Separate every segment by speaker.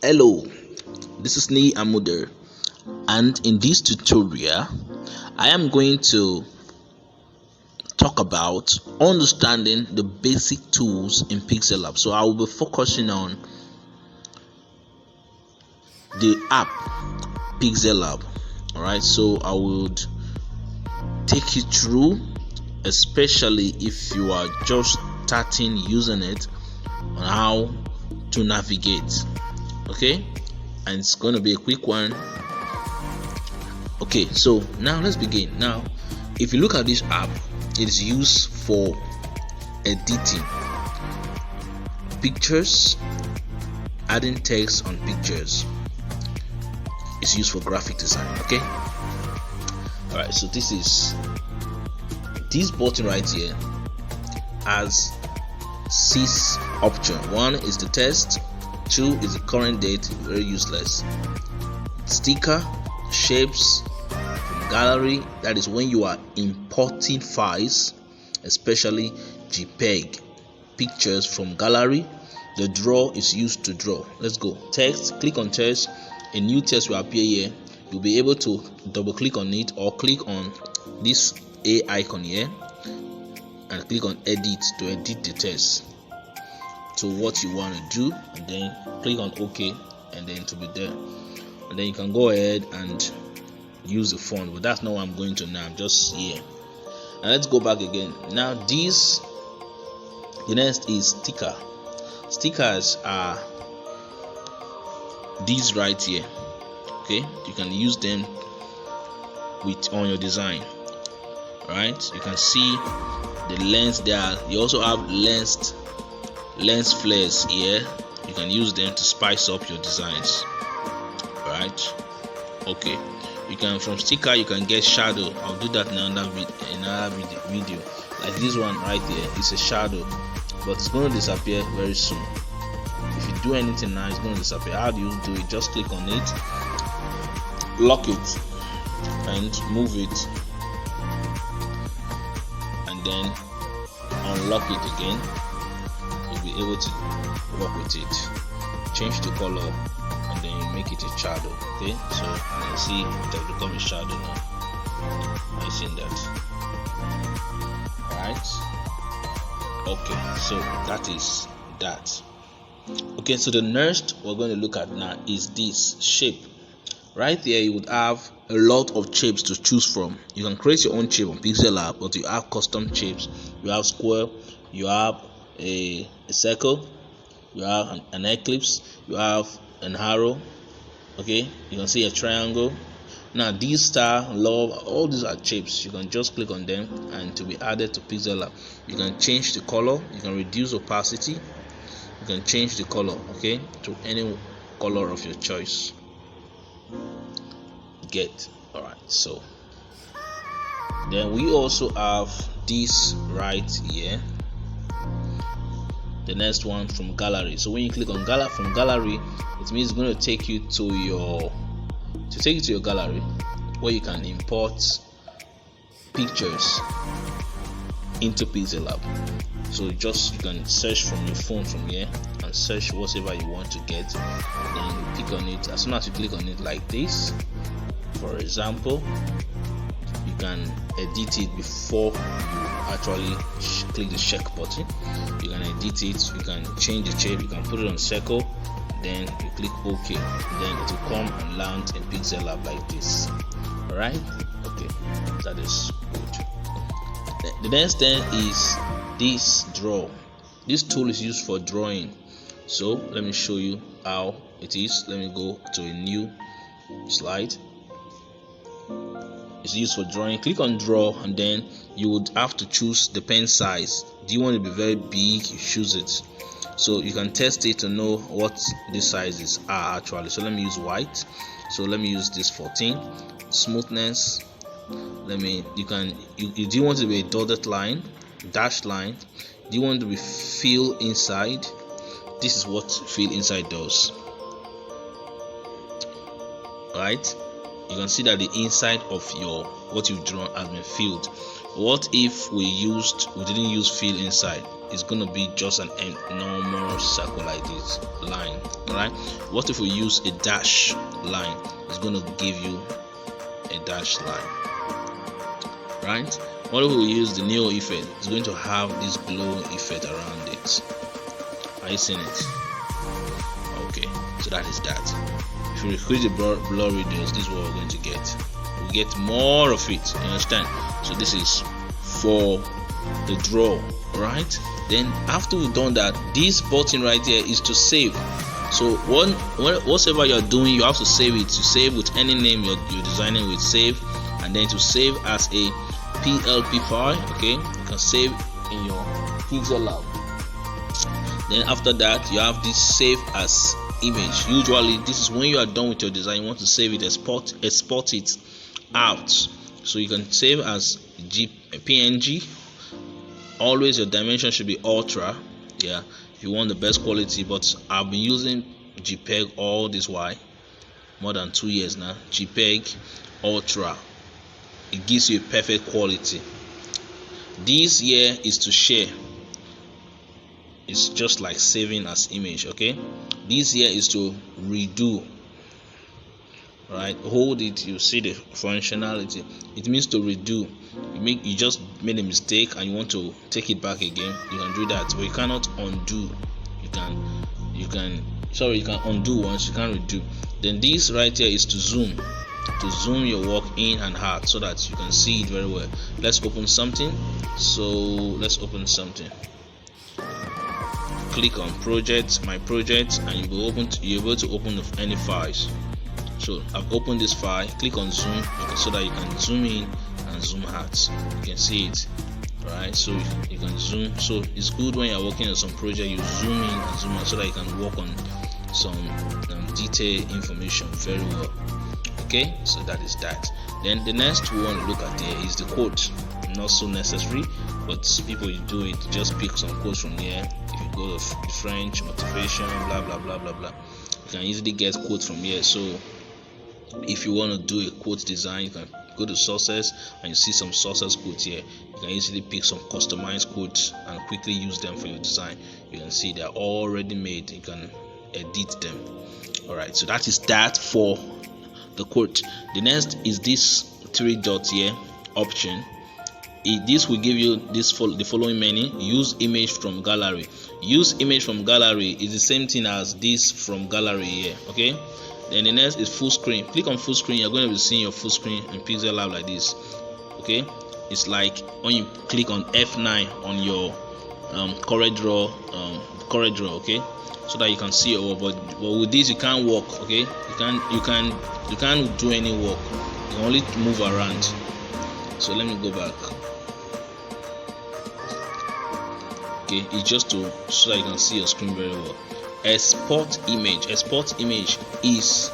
Speaker 1: Hello, this is Ni Amuder, and in this tutorial I am going to talk about understanding the basic tools in PixelLab. So I will be focusing on the app PixelLab. Alright, so I would take you through, especially if you are just starting using it, on how to navigate. Okay, and it's going to be a quick one. Okay, so now let's begin. Now, if you look at this app, it is used for editing pictures, adding text on pictures. It's used for graphic design. Okay, all right, so this button right here has 6 options. 1 is the text, 2 is the current date, very useless. Sticker, shapes from gallery, that is when you are importing files, especially JPEG pictures from gallery. The draw is used to draw. Let's go. Text, click on text, a new text will appear here. You'll be able to double click on it or click on this A icon here and click on edit to edit the text to what you want to do, and then click on OK, and then it will be there, and then you can go ahead and use the font, but that's not what I'm going to now. I'm just here. And let's go back again. Now the next is sticker. Stickers are these right here. Okay, you can use them on your design. Right, you can see the lens there. You also have lens flares here. You can use them to spice up your designs. Right, okay, you can, from sticker you can get shadow. I'll do that in another video. Like this one right there, it's a shadow, but it's going to disappear very soon. If you do anything now, it's going to disappear. How do you do it? Just click on it, lock it, and move it, and then unlock it again. You'll be able to work with it. Change the color and then make it a shadow. Okay, so you can see it has become a shadow now. Are you seeing that? Alright, okay, so that is that. Okay, so the next we're going to look at now is this shape. Right there you would have a lot of shapes to choose from. You can create your own shape on PixelLab, but you have custom shapes. You have square, you have a circle, you have an ellipse, you have an arrow. Okay, you can see a triangle. Now these star, love, all these are shapes. You can just click on them and to be added to PixelLab. You can change the color, you can reduce opacity, you can change the color, okay, to any color of your choice. Get. All right, so then we also have this right here, the next one from gallery. So when you click on from gallery, it means it's going to take you to your gallery where you can import pictures into PixelLab. So you can search from your phone from here and search whatever you want to get, and then you click on it. As soon as you click on it like this, for example, you can edit it before you actually click the check button. You can edit it, you can change the shape, you can put it on circle, then you click OK, then it will come and land in PixelLab like this. Alright, okay, that is good. The next thing is this draw. This tool is used for drawing. So let me show you how it is. Let me go to a new slide. It's used for drawing. Click on draw, and then you would have to choose the pen size. Do you want it to be very big? You choose it. So you can test it to know what the sizes are actually. So let me use white. So let me use this 14. Smoothness. Do you want it to be a dotted line, dashed line? Do you want it to be fill inside? This is what fill inside does. Right, you can see that the inside of what you've drawn has been filled. What if we didn't use fill inside? It's gonna be just an normal circle like this line. Alright, what if we use a dash line? It's gonna give you a dash line. Right, what if we use the neo effect? It's going to have this glow effect around it. Are you seeing it? Okay, so that is that. If you increase the blur radius, this is what we're going to get. We get more of it. You understand? So this is for the draw, right? Then after we've done that, this button right here is to save. So whatever you're doing, you have to save it. To save with any name you're designing with, save, and then to save as a PLP file. Okay, you can save in your PixelLab. Then after that, you have this save as image. Usually this is when you are done with your design, you want to save it, export it out. So you can save as PNG. Always your dimension should be ultra, yeah, if you want the best quality. But I've been using JPEG all this while, more than 2 years now. JPEG ultra, it gives you a perfect quality. This here is to share. It's just like saving as image. Okay, this here is to redo. Right, hold it, you see the functionality. It means to redo. You just made a mistake and you want to take it back again, you can do that, but you cannot undo. You can undo once, you can't redo. Then this right here is to zoom your work in and out so that you can see it very well. Let's open something. So let's open something. Click on project, my project, and you'll be able to open any files. So I've opened this file. Click on zoom so that you can zoom in and zoom out. You can see it, right? So you can zoom. So it's good when you're working on some project, you zoom in and zoom out so that you can work on some detailed information very well. Okay, so that is that. Then the next we want to look at here is the code. Not so necessary, but people you do it, just pick some codes from here. If you go to French motivation, blah blah blah blah blah, you can easily get codes from here. So if you want to do a quote design, you can go to sources and you see some sources quotes here. You can easily pick some customized quotes and quickly use them for your design. You can see they're already made. You can edit them. Alright, so that is that for the quote. The next is this 3 dots here option. This will give you the following menu. Use image from gallery. Use image from gallery is the same thing as this from gallery here. Okay, then the next is full screen. Click on full screen. You're going to be seeing your full screen in PixelLab like this. Okay, it's like when you click on F9 on your CorelDRAW, okay, so that you can see your work. But with this you can't work. Okay, you can't do any work. You can only move around. So let me go back. Okay, it's just so that you can see your screen very well. Export image is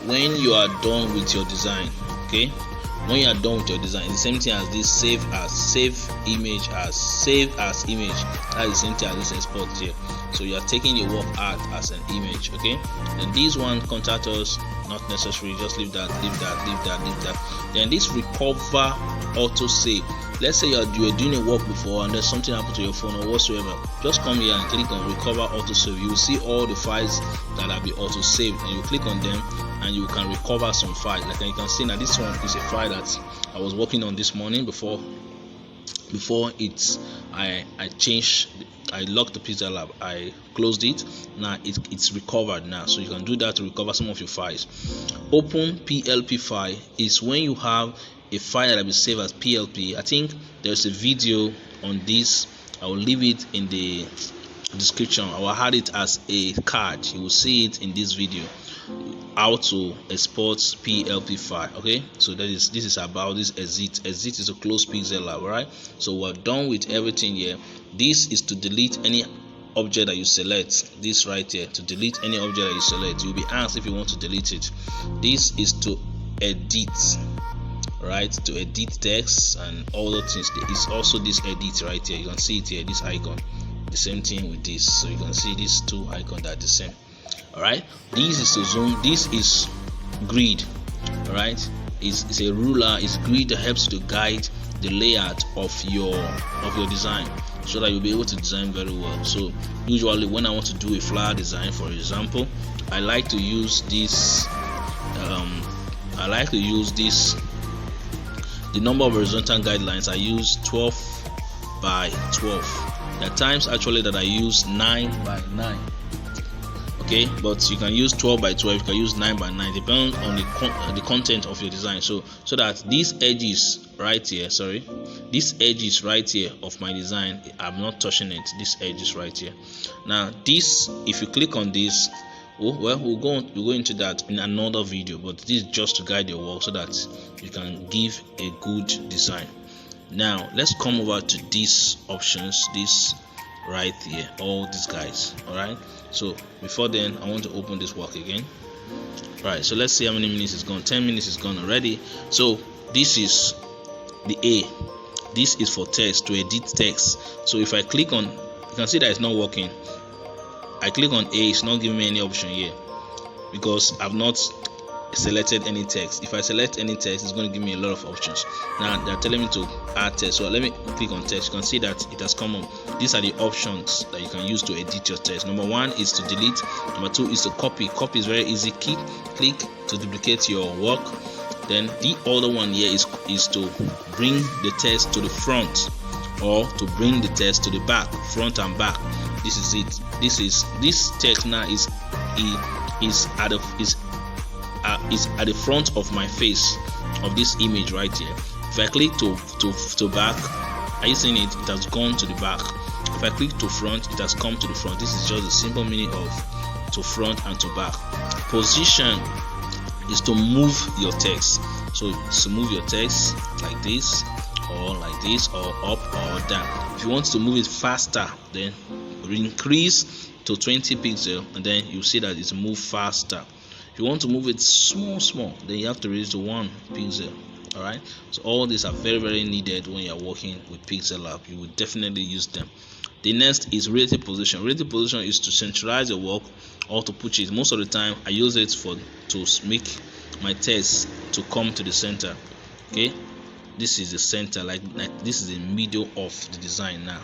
Speaker 1: when you are done with your design. Okay, when you are done with your design, it's the same thing as this save image as image. That's the same thing as this export here. So you are taking your work out as an image. Okay, then this one, contact us, not necessary, just leave that. Then this recover auto save. Let's say you were doing a work before and there's something happened to your phone or whatsoever, just come here and click on recover auto save. You will see all the files that have been auto saved, and you click on them and you can recover some files. Like you can see now, this one is a file that I was working on this morning. Before I locked the PixelLab, I closed it. Now it's recovered now, so you can do that to recover some of your files. Open PLP file is when you have a file that will save as PLP. I think there's a video on this. I will leave it in the description. I will add it as a card. You will see it in this video, how to export PLP file. Okay, so this is about this exit is to close PixelLab. All right, so we're done with everything here. This is to delete any object that you select. This right here, to delete any object that you select. You'll be asked if you want to delete it. This is to edit, right, to edit text and all the things. It's also this edit right here. You can see it here, this icon. The same thing with this. So you can see these two icons that are the same. All right, this is to zoom. This is grid. All right, it's a ruler. It's grid that helps to guide the layout of your design, so that you'll be able to design very well. So usually when I want to do a flower design, for example, I like to use this the number of horizontal guidelines. I use 12 by 12. There are times actually that I use 9 by 9. Okay, but you can use 12 by 12, you can use 9 by 9, depending on the content of your design. So that these edges right here, these edges right here of my design, I'm not touching it. This edges right here. Now this, if you click on this, we'll go into that in another video, but this is just to guide your work so that you can give a good design. Now let's come over to these options, this right here, all these guys. All right, so before then I want to open this work again. All right, so let's see how many minutes is gone. 10 minutes is gone already. So this is the A. This is for text, to edit text. So if I click on, you can see that it's not working. I click on A, it's not giving me any option here because I've not selected any text. If I select any text, it's going to give me a lot of options. Now they're telling me to add text, so let me click on text. You can see that it has come up. These are the options that you can use to edit your text. Number 1 is to delete. Number 2 is to copy. Copy is very easy. Click to duplicate your work. Then the other one here is to bring the text to the front, or to bring the text to the back, front and back. This is it. This text now is at the front of my face of this image right here. If I click to back, are you seeing it? It has gone to the back. If I click to front, it has come to the front. This is just the simple meaning of to front and to back. Position is to move your text. So to move your text like this, or like this, or up or down. If you want to move it faster, then increase to 20 pixels, and then you see that it's moved faster. If you want to move it small, then you have to reduce to 1 pixel. All right, so all these are very needed when you're working with PixelLab. You will definitely use them. The next is relative position. Relative position is to centralize your work or to push it. Most of the time I use it to make my text to come to the center. Okay, this is the center, like this is the middle of the design. Now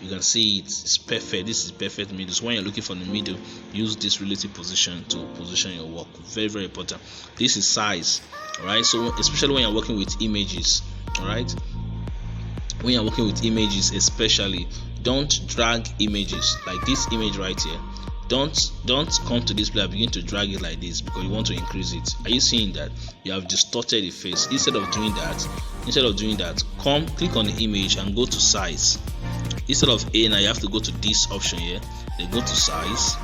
Speaker 1: you can see it's perfect. This is perfect middle. So when you're looking for the middle, use this relative position to position your work. Very important. This is size. All right, so especially when you're working with images, all right, when you're working with images, especially, don't drag images like this image right here. Don't come to display and begin to drag it like this, because you want to increase it. Are you seeing that you have distorted the face? Instead of doing that, click on the image and go to size. Instead of A, now you have to go to this option here, then go to size,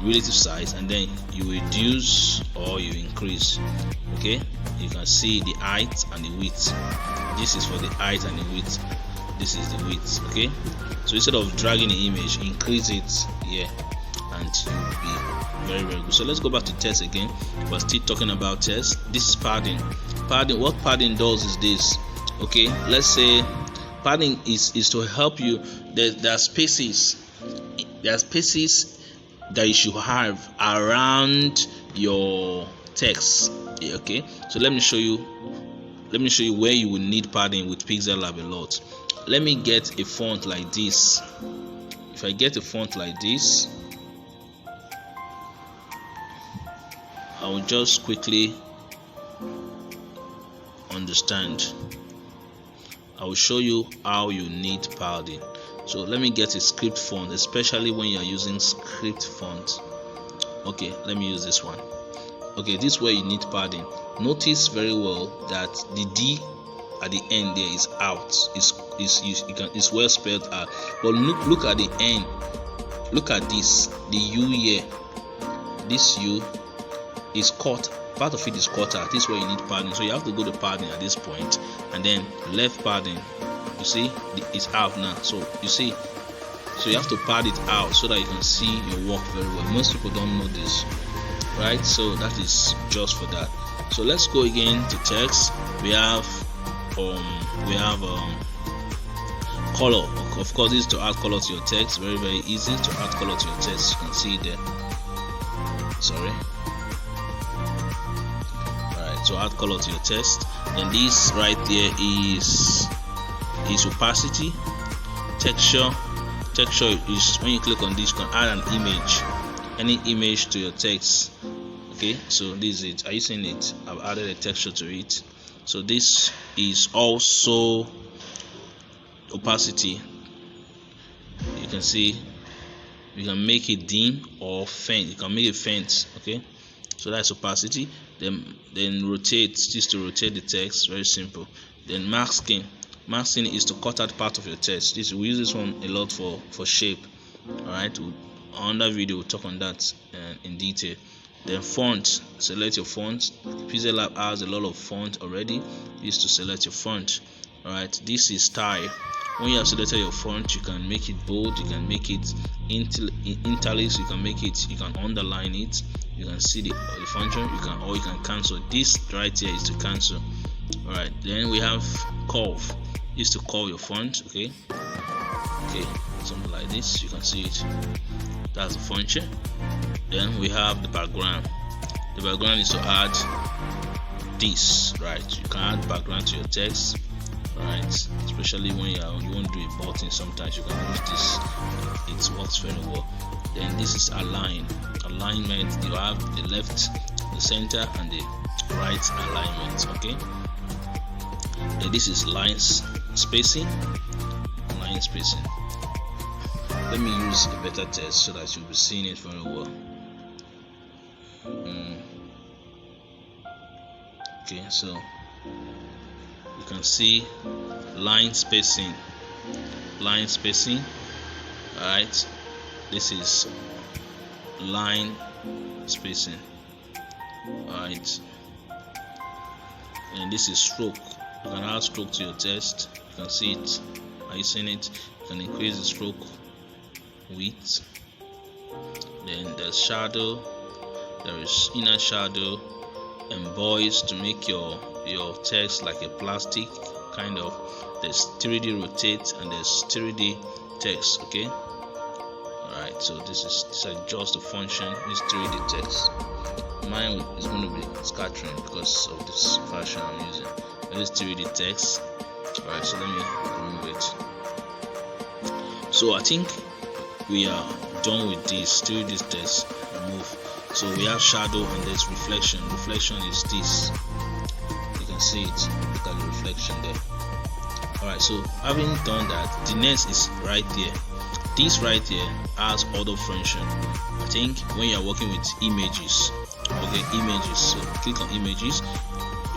Speaker 1: relative size, and then you reduce or you increase. Okay, you can see the height and the width. This is for the height and the width. This is the width. Okay, so instead of dragging the image, increase it here, and you'll be very good. So let's go back to text again. We're still talking about text. This is padding. What padding does is this. Okay, let's say padding is to help you. There are spaces that you should have around your text. Okay, so let me show you where you will need padding with PixelLab a lot. Let me get a font like this. If I get a font like this, I will just quickly understand. I will show you how you need padding. So let me get a script font, especially when you are using script font. Okay, let me use this one. Okay, this is where you need padding. Notice very well that the D at the end there is out. It's well spelled out. But look at the end. Look at this. The U here. This U is cut. Part of it is cut out. This is where you need padding. So you have to go to padding at this point, and then left padding. You see, it's out now. So you see, so you have to pad it out so that you can see your work very well. Most people don't know this, right? So that is just for that. So let's go again to text. We have color. Of course, this is to add color to your text. Very easy to add color to your text. You can see it there. Sorry. Alright, so add color to your text. Then this right there is is opacity. Texture is when you click on this, you can add an image, any image to your text. Okay, so this is it. Are you seeing it? I've added a texture to it. So this is also opacity. You can see you can make it dim or faint. You can make it faint. Okay, so that's opacity. Then rotate, this to rotate the text, very simple. Then masking is to cut out part of your text. We use this one a lot for shape. All right, on that video we'll talk on that in detail. Then font, select your font. PixelLab has a lot of font already. Is to select your font. All right, this is style. When you have selected your font, you can make it bold, you can make it italics, you can underline it, you can see the function, you can cancel. This right here is to cancel. All right, then we have curve, is to curve your font. Okay, something like this, you can see it. That's the function. Then we have the background. The background is to add this, right? You can add background to your text. Right, especially when you want to do a button, sometimes you can use this. It works very well. Then this is alignment. You have the left, the center, and the right alignment. Okay. Then this is line spacing. Let me use a better test so that you'll be seeing it very well. Okay, so you can see line spacing. Alright, this is line spacing. Alright, and this is stroke. You can add stroke to your text. You can see it. Are you seeing it? You can increase the stroke width. Then there's shadow, there is inner shadow, and boys to make your text like a plastic kind of. There's 3D rotate and there's 3D text. Okay, alright, so this is just the function. This 3D text, mine is going to be scattering because of this version I'm using. This 3D text. Alright, so let me remove it. So I think we are done with this 3D text. Remove. So we have shadow and there's reflection. Reflection is this. You can see it. Look at the reflection there. Alright, so having done that, the next is right there. This right here has other function. I think when you're working with images, okay, images. So click on images.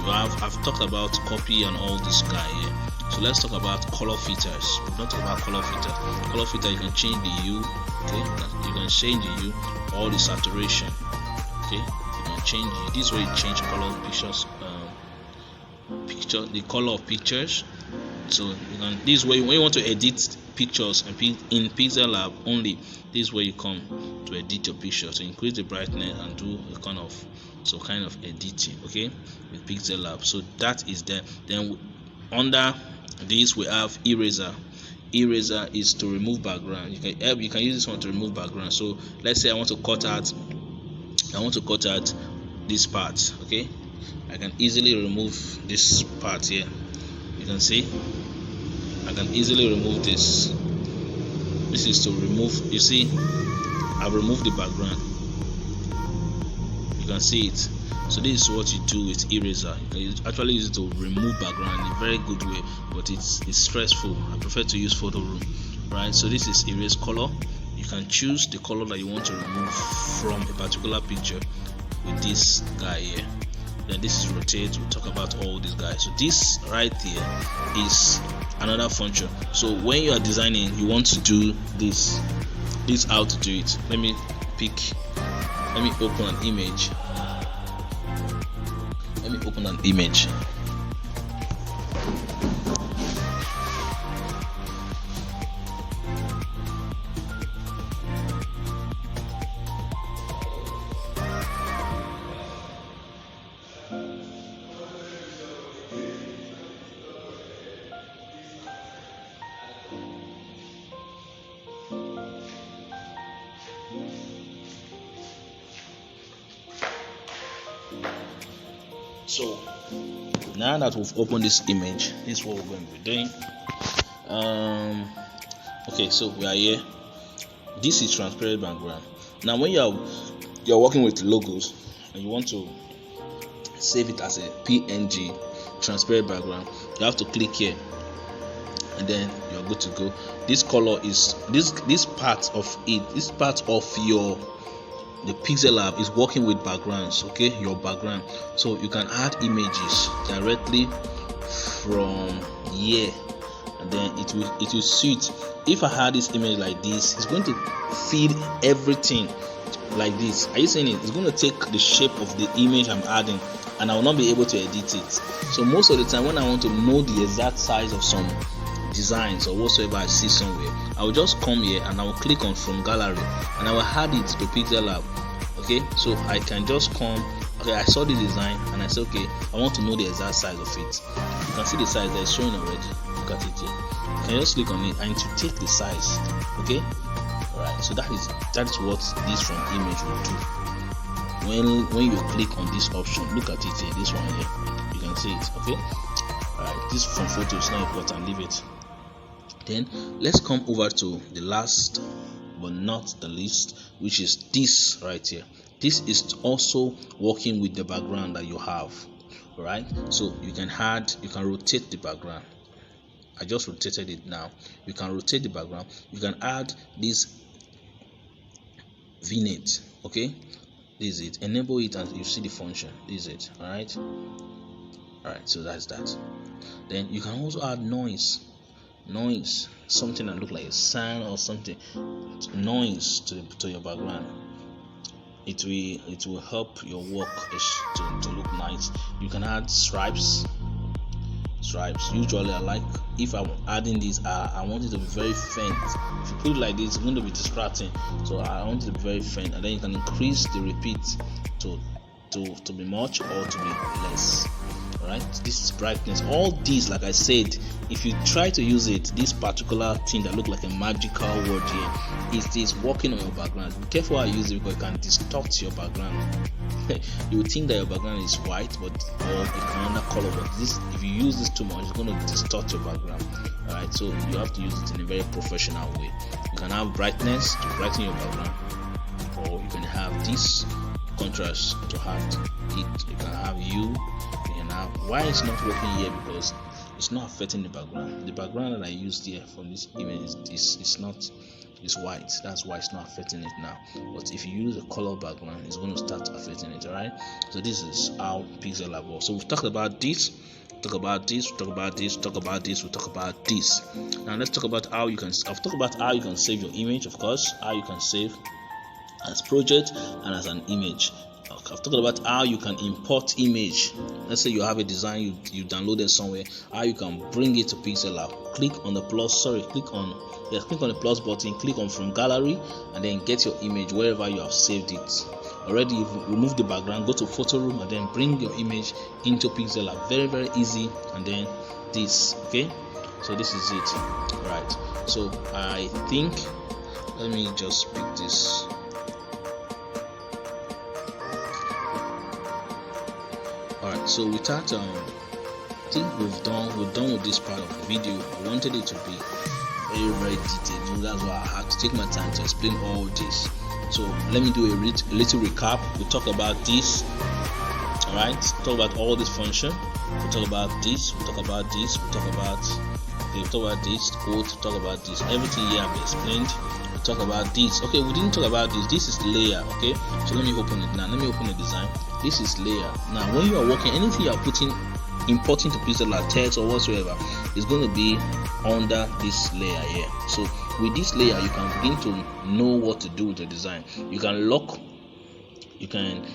Speaker 1: I've talked about copy and all this guy here. So let's talk about color filters. We've not talked about color filter. Color filter, you can change the hue. Okay, you can change the hue or the saturation. Okay, you can change it. This way you change color of pictures, the color of pictures. So you can, this way when you want to edit pictures in PixelLab only, this way you come to edit your picture. So increase the brightness and do a kind of editing. Okay, with PixelLab. So that is there. Then under this we have eraser. Eraser is to remove background. You can use this one to remove background. So let's say I want to cut out this part. Okay, I can easily remove this part here. You can see I can easily remove this. This is to remove. You see, I've removed the background. You can see it. So this is what you do with eraser. You can actually use it to remove background in a very good way, but it's stressful. I prefer to use photo room, right? So this is erase color. You can choose the color that you want to remove from a particular picture with this guy here. Then this is rotate. We'll talk about all these guys. So this right here is another function. So when you are designing, you want to do this how to do it. Let me open an image. So now that we've opened this image, this is what we're going to be doing. Okay, so we are here. This is transparent background. Now when you're working with logos and you want to save it as a PNG transparent background, you have to click here and then you're good to go. This color is this part of it, this part of the PixelLab is working with backgrounds, okay, your background. So you can add images directly from here, and then it will suit. If I had this image like this, it's going to feed everything like this. Are you seeing it? It's going to take the shape of the image I'm adding, and I will not be able to edit it. So most of the time when I want to know the exact size of some designs or whatsoever I see somewhere, I will just come here and I will click on from gallery and I will add it to PixelLab. Okay, so I can just come. Okay, I saw the design and I said, okay, I want to know the exact size of it. You can see the size that is showing already. Look at it here. You can just click on it and to take the size. Okay, alright, so that is what this from image will do. When you click on this option, look at it here, this one here, you can see it. Okay, alright, this from photo is not important, leave it. Then let's come over to the last but not the least, which is this right here. This is also working with the background that you have. Alright, so you can rotate the background. I just rotated it now. You can rotate the background. You can add this vignette. Okay, this is it. Enable it and you see the function. This is it. Alright, so that's that. Then you can also add noise, something that look like a sound or something, noise to your background. It will help your work to look nice. You can add stripes. Usually I like, if I'm adding this, I want it to be very faint. If you put it like this, it's going to be distracting, so I want it to be very faint. And then you can increase the repeat to be much or to be less. Alright, this is brightness. All these, like I said, if you try to use it, this particular thing that look like a magical word here, it is working on your background. Be careful how you use it because it can distort your background. You would think that your background is white, or another color, but this, if you use this too much, it's going to distort your background. Alright, so you have to use it in a very professional way. You can have brightness to brighten your background, or you can have this contrast to add it. You can have hue. Why it's not working here? Because it's not affecting the background. The background that I used here from this image is white. That's why it's not affecting it now. But if you use a color background, it's going to start affecting it. Alright, so this is how PixelLab works. So we've talked about this, talk about this, talk about this, talk about this, we'll talk about this. Now let's talk about how you can. I've talked about how you can save your image, of course, how you can save as project and as an image. I've talked about how you can import image. Let's say you have a design you downloaded somewhere, how you can bring it to PixelLab. Click on the the plus button, click on from gallery, and then get your image wherever you have saved it. Already you've removed the background, go to photo room and then bring your image into PixelLab. Very, very easy. And then this, okay, so this is it. Right, so I think, let me just pick this. Alright, so with that, I think we've done with this part of the video. I wanted it to be very, very detailed, so that's why I had to take my time to explain all this. So let me do a little recap. We talk about this, alright, talk about all this function, we talk about this, we talk about this, we talk about this code, talk about this, everything here I've explained. We talk about this. Okay, we didn't talk about this. This is layer. Okay, so let me open it now. Let me open the design. This is layer. Now when you are working, anything you are importing to PixelLab, text or whatsoever, is going to be under this layer here. So with this layer you can begin to know what to do with your design. You can lock, you can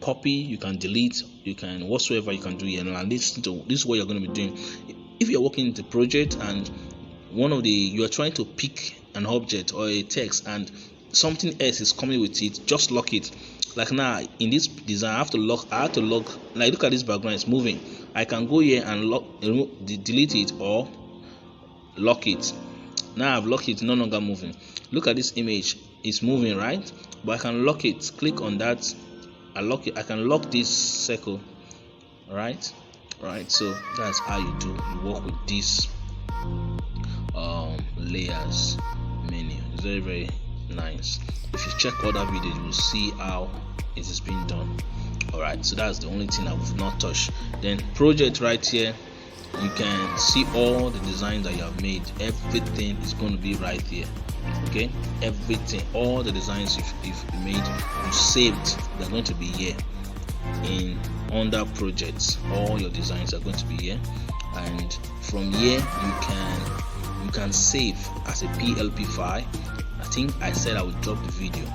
Speaker 1: copy, you can delete, you can whatsoever you can do here. And this is what you're going to be doing if you're working in the project and you are trying to pick an object or a text and something else is coming with it. Just lock it. Like now in this design I have to lock, like look at this background, it's moving. I can go here and delete it or lock it. Now I've locked it, no longer moving. Look at this image, it's moving, right? But I can lock it. Click on that, I lock it. I can lock this circle. Right, so that's how you work with this layers menu. It's very, very nice. If you check other videos, you will see how it is being done. Alright, so that's the only thing I will not touch. Then project right here, you can see all the designs that you have made. Everything is going to be right here. Okay, everything, all the designs you've made, you saved, they're going to be here in under projects. All your designs are going to be here, and from here you can save as a PLP file. I think I said I would drop the video.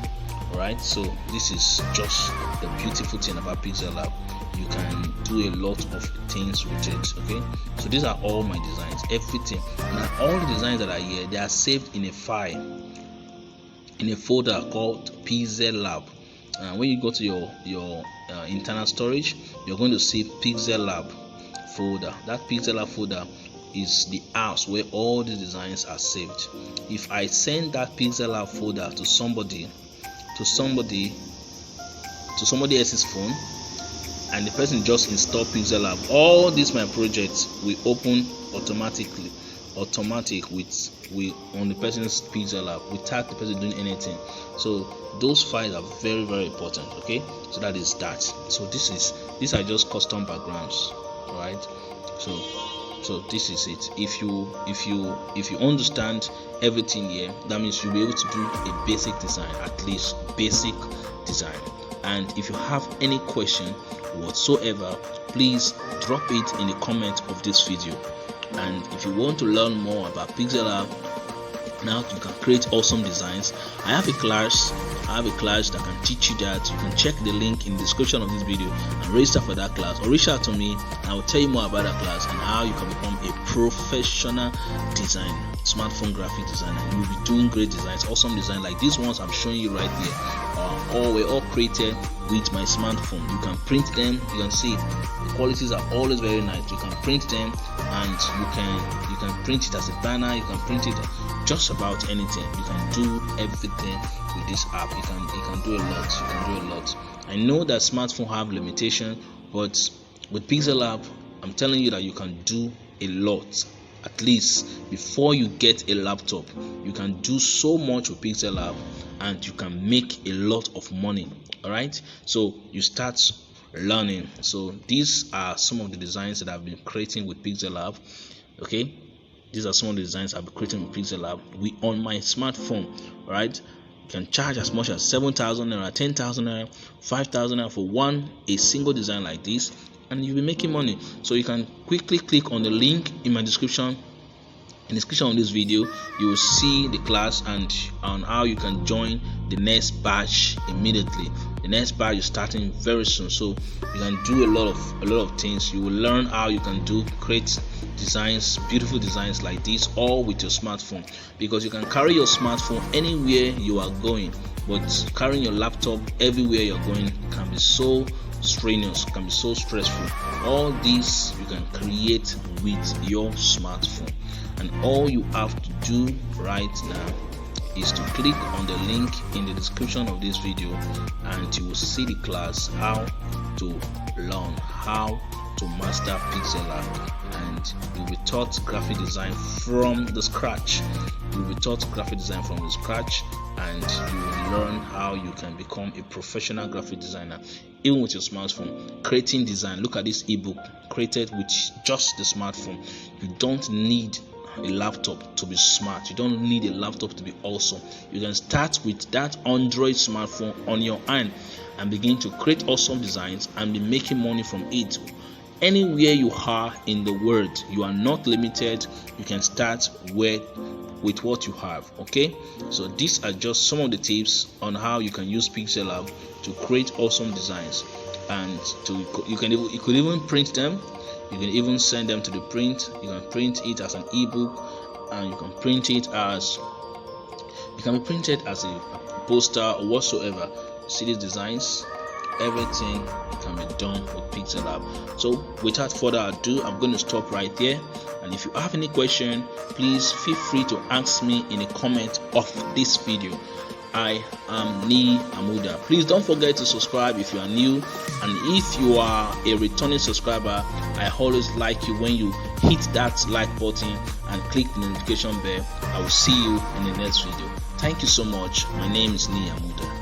Speaker 1: Alright, so this is just the beautiful thing about PixelLab. You can do a lot of things with it. Okay, so these are all my designs, everything. Now all the designs that are here, they are saved in a file, in a folder called PixelLab. When you go to your internal storage, you're going to see PixelLab folder. That PixelLab folder is the house where all the designs are saved. If I send that PixelLab folder to somebody else's phone, and the person just install PixelLab, all these my projects will open automatically, with on the person's PixelLab without the person doing anything. So those files are very, very important. Okay, so that is that. So these are just custom backgrounds. All right, so this is it. If you understand everything here, that means you'll be able to do a basic design, at least basic design. And if you have any question whatsoever, please drop it in the comment of this video. And if you want to learn more about PixelLab, now you can create awesome designs, I have a class that can teach you that. You can check the link in the description of this video and register for that class, or reach out to me and I will tell you more about that class and how you can become a professional designer, smartphone graphic designer. You will be doing great designs, awesome design like these ones I'm showing you right here. Were all created with my smartphone. You can print them. You can see the qualities are always very nice. You can print them, and you can print it as a banner. You can print it just about anything. You can do everything with this app. You can do a lot. You can do a lot. I know that smartphones have limitation, but with PixelLab, I'm telling you that you can do a lot. At least before you get a laptop, you can do so much with PixelLab and you can make a lot of money. All right, so you start learning. So these are some of the designs that I've been creating with PixelLab. Okay, these are some of the designs I've been creating with PixelLab on my smartphone. All right, you can charge as much as 7,000 naira, 10,000 naira, 5,000 naira for a single design like this, and you'll be making money. So you can quickly click on the link in my description. In the description of this video, you will see the class and on how you can join the next batch immediately. The next batch is starting very soon, so you can do a lot of things. You will learn how you can create designs, beautiful designs like this, all with your smartphone, because you can carry your smartphone anywhere you are going, but carrying your laptop everywhere you're going can be so strenuous, can be so stressful. All this you can create with your smartphone, and all you have to do right now is to click on the link in the description of this video and you will see the class how to learn how to master PixelLab, and you'll be taught graphic design from the scratch. You'll be taught graphic design from the scratch, and you will learn how you can become a professional graphic designer even with your smartphone. Creating design, look at this ebook created with just the smartphone. You don't need a laptop to be smart. You don't need a laptop to be awesome. You can start with that Android smartphone on your hand and begin to create awesome designs and be making money from it. Anywhere you are in the world, you are not limited. You can start with what you have. Okay, so these are just some of the tips on how you can use PixelLab to create awesome designs, and you could even print them. You can even send them to the print. You can print it as an ebook, and you can print it as a poster or whatsoever. See these designs, everything can be done with PixelLab. So without further ado, I'm going to stop right there, and if you have any question, please feel free to ask me in the comment of this video. I am Ni Amuda. Please don't forget to subscribe if you are new, and if you are a returning subscriber, I always like you when you hit that like button and click the notification bell. I will see you in the next video. Thank you so much. My name is Ni Amuda.